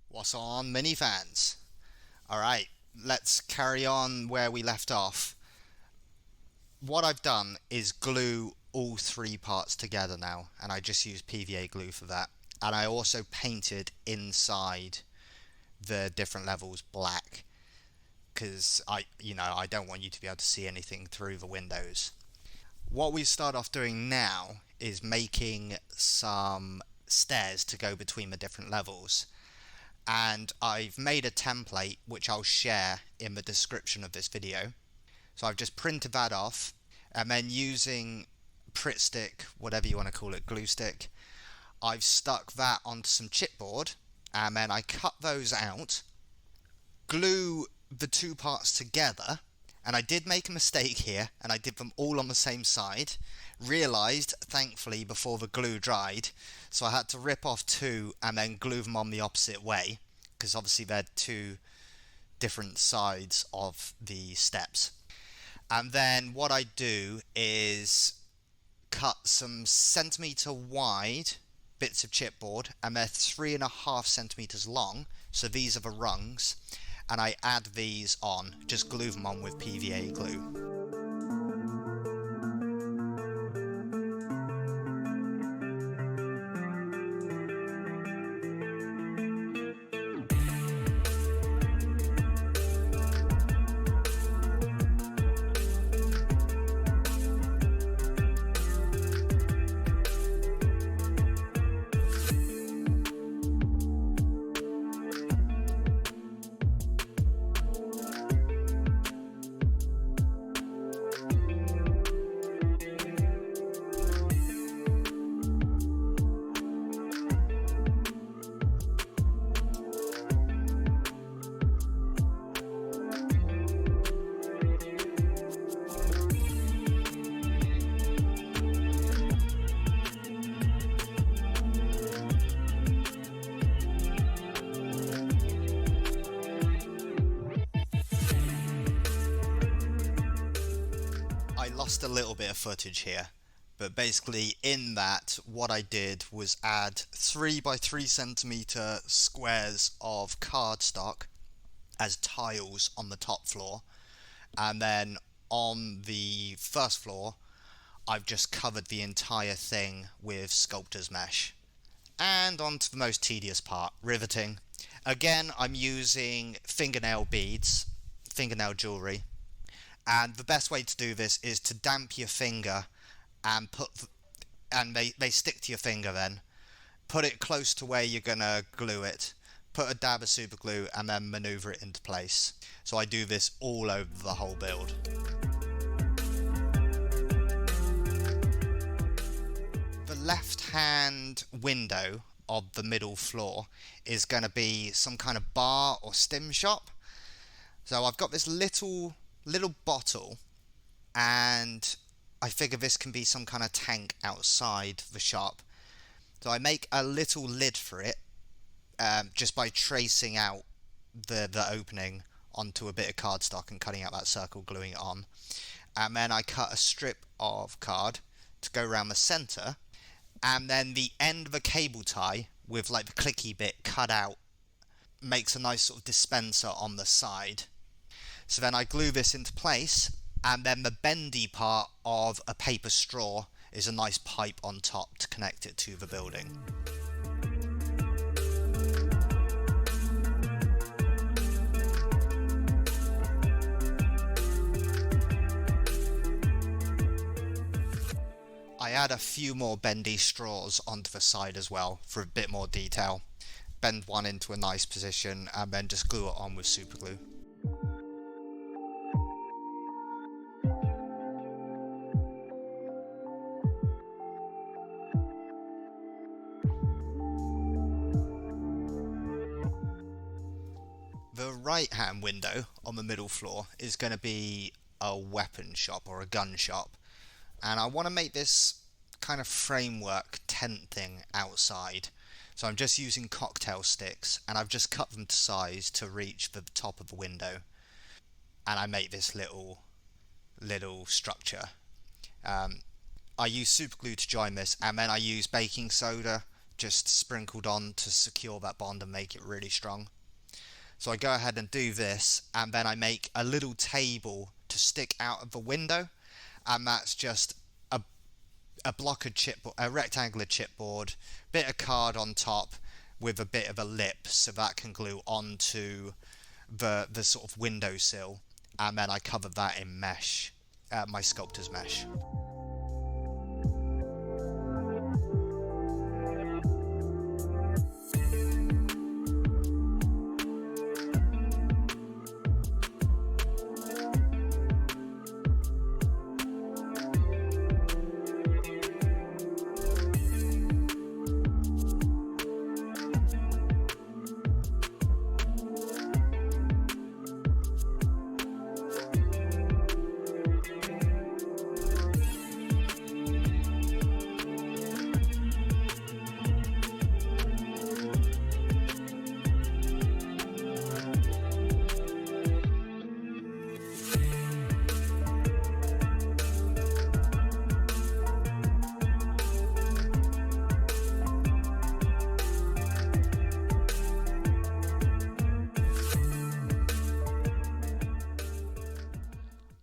What's on, mini fans? Alright, let's carry on where we left off. What I've done is glue all three parts together now, and I just use PVA glue for that. And I also painted inside the different levels black, because I don't want you to be able to see anything through the windows. What we start off doing now is making some stairs to go between the different levels. And I've made a template which I'll share in the description of this video. So I've just printed that off, and then using Pritt stick, whatever you want to call it, glue stick, I've stuck that onto some chipboard, and then I cut those out, glue the two parts together, and I did make a mistake here, and I did them all on the same side. Realised, thankfully, before the glue dried, so I had to rip off two and then glue them on the opposite way, because obviously they're two different sides of the steps. And then what I do is cut some centimetre wide bits of chipboard, and they're 3.5 centimetres long, so these are the rungs, and I add these on, just glue them on with PVA glue. Lost a little bit of footage here, but basically in that what I did was add 3 by 3 centimetre squares of cardstock as tiles on the top floor, and then on the first floor I've just covered the entire thing with sculptor's mesh. And on to the most tedious part, riveting. Again, I'm using fingernail beads, fingernail jewellery. And the best way to do this is to damp your finger and they stick to your finger then. Put it close to where you're going to glue it. Put a dab of super glue and then manoeuvre it into place. So I do this all over the whole build. The left hand window of the middle floor is going to be some kind of bar or stim shop. So I've got this little bottle, and I figure this can be some kind of tank outside the shop. So I make a little lid for it just by tracing out the opening onto a bit of cardstock and cutting out that circle, gluing it on. And then I cut a strip of card to go around the centre, and then the end of a cable tie with like the clicky bit cut out makes a nice sort of dispenser on the side. So then I glue this into place, and then the bendy part of a paper straw is a nice pipe on top to connect it to the building. I add a few more bendy straws onto the side as well for a bit more detail. Bend one into a nice position and then just glue it on with super glue. The right hand window on the middle floor is going to be a weapon shop or a gun shop, and I want to make this kind of framework tent thing outside. So I'm just using cocktail sticks, and I've just cut them to size to reach the top of the window, and I make this little structure. I use super glue to join this, and then I use baking soda just sprinkled on to secure that bond and make it really strong. So I go ahead and do this, and then I make a little table to stick out of the window, and that's just a block of chipboard, a rectangular chipboard, bit of card on top with a bit of a lip, so that can glue onto the sort of windowsill, and then I cover that in mesh, my sculptor's mesh.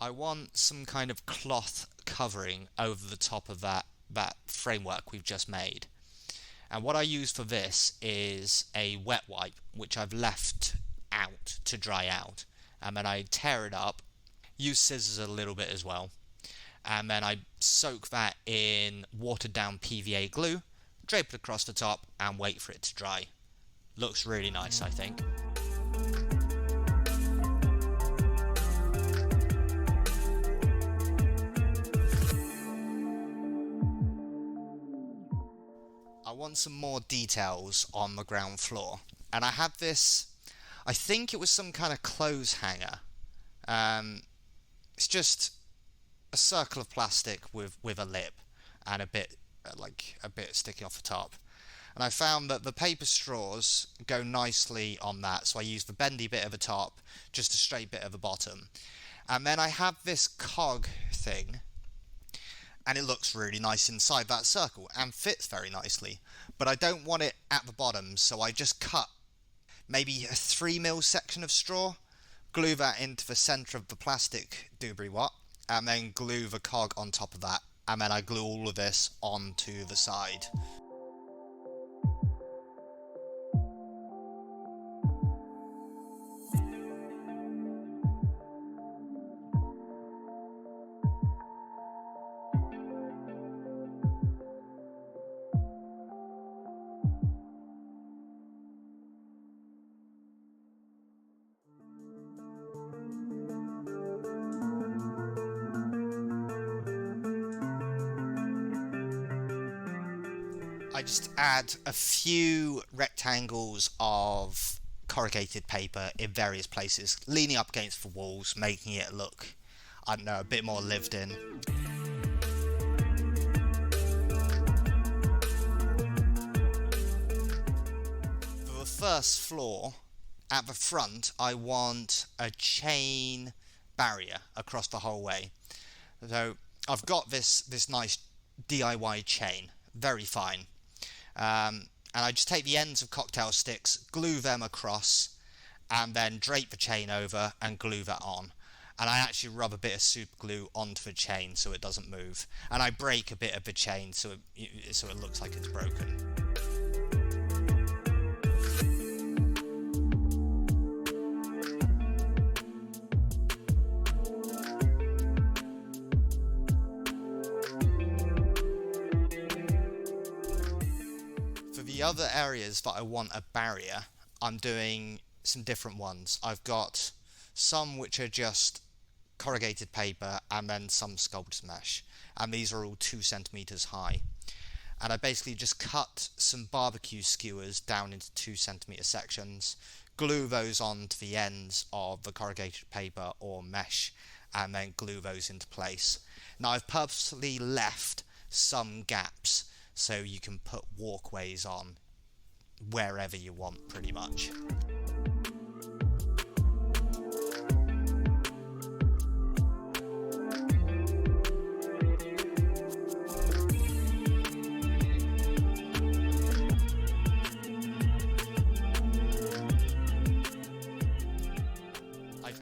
I want some kind of cloth covering over the top of that framework we've just made. And what I use for this is a wet wipe, which I've left out to dry out. And then I tear it up, use scissors a little bit as well. And then I soak that in watered down PVA glue, drape it across the top, and wait for it to dry. Looks really nice, I think. I want some more details on the ground floor, and I have this, I think it was some kind of clothes hanger. It's just a circle of plastic with a lip and a bit sticking off the top, and I found that the paper straws go nicely on that, so I use the bendy bit at the top, just a straight bit at the bottom, and then I have this cog thing, and it looks really nice inside that circle and fits very nicely, but I don't want it at the bottom, so I just cut maybe a 3mm section of straw, glue that into the centre of the plastic doobry wat, and then glue the cog on top of that, and then I glue all of this onto the side. I just add a few rectangles of corrugated paper in various places, leaning up against the walls, making it look, I don't know, a bit more lived in. For the first floor, at the front, I want a chain barrier across the whole way. So I've got this nice DIY chain, very fine. And I just take the ends of cocktail sticks, glue them across, and then drape the chain over and glue that on. And I actually rub a bit of super glue onto the chain so it doesn't move. And I break a bit of the chain so it looks like it's broken. The other areas that I want a barrier, I'm doing some different ones. I've got some which are just corrugated paper and then some sculpted mesh, and these are all 2 centimeters high. And I basically just cut some barbecue skewers down into 2 centimeter sections, glue those onto the ends of the corrugated paper or mesh, and then glue those into place. Now I've purposely left some gaps so you can put walkways on wherever you want, pretty much.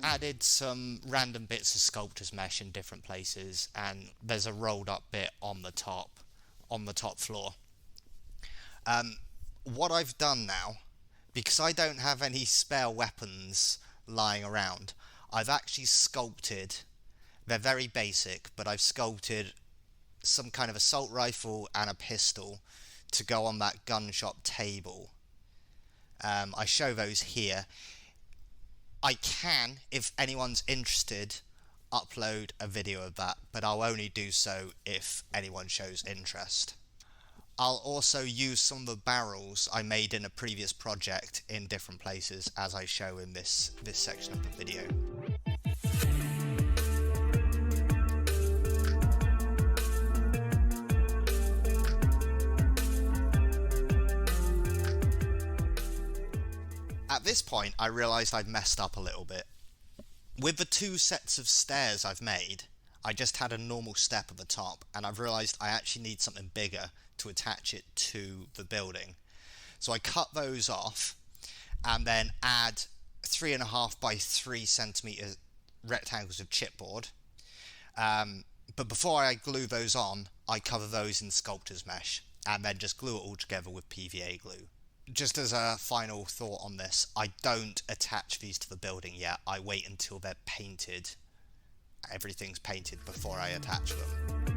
added some random bits of sculptor's mesh in different places, and there's a rolled up bit on the top floor. What I've done now, because I don't have any spare weapons lying around, I've actually sculpted, they're very basic, but I've sculpted some kind of assault rifle and a pistol to go on that gun shop table. I show those here. I can, if anyone's interested, upload a video of that, but I'll only do so if anyone shows interest. I'll also use some of the barrels I made in a previous project in different places, as I show in this section of the video. At this point, I realised I'd messed up a little bit. With the two sets of stairs I've made, I just had a normal step at the top, and I've realised I actually need something bigger to attach it to the building. So I cut those off and then add 3.5 by 3 centimetre rectangles of chipboard. But before I glue those on, I cover those in sculptor's mesh and then just glue it all together with PVA glue. Just as a final thought on this, I don't attach these to the building yet. I wait until they're painted. Everything's painted before I attach them.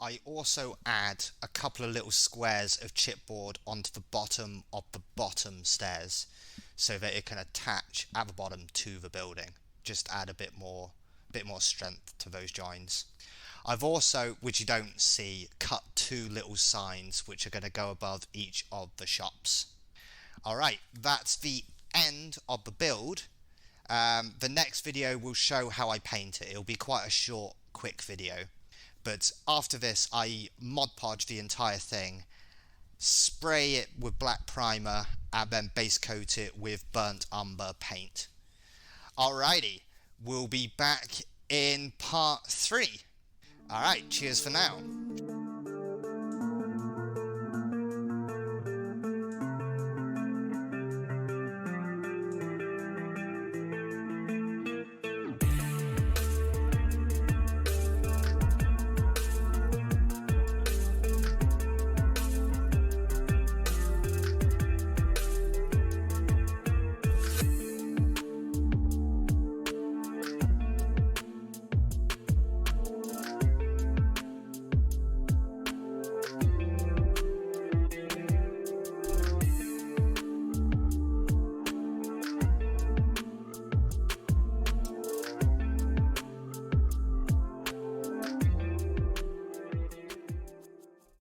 I also add a couple of little squares of chipboard onto the bottom of the bottom stairs so that it can attach at the bottom to the building. Just add a bit more strength to those joins. I've also, which you don't see, cut 2 little signs which are going to go above each of the shops. Alright, that's the end of the build. The next video will show how I paint it. It'll be quite a short, quick video. But after this, I Mod Podge the entire thing, spray it with black primer, and then base coat it with burnt umber paint. Alrighty, we'll be back in part 3. Alright, cheers for now.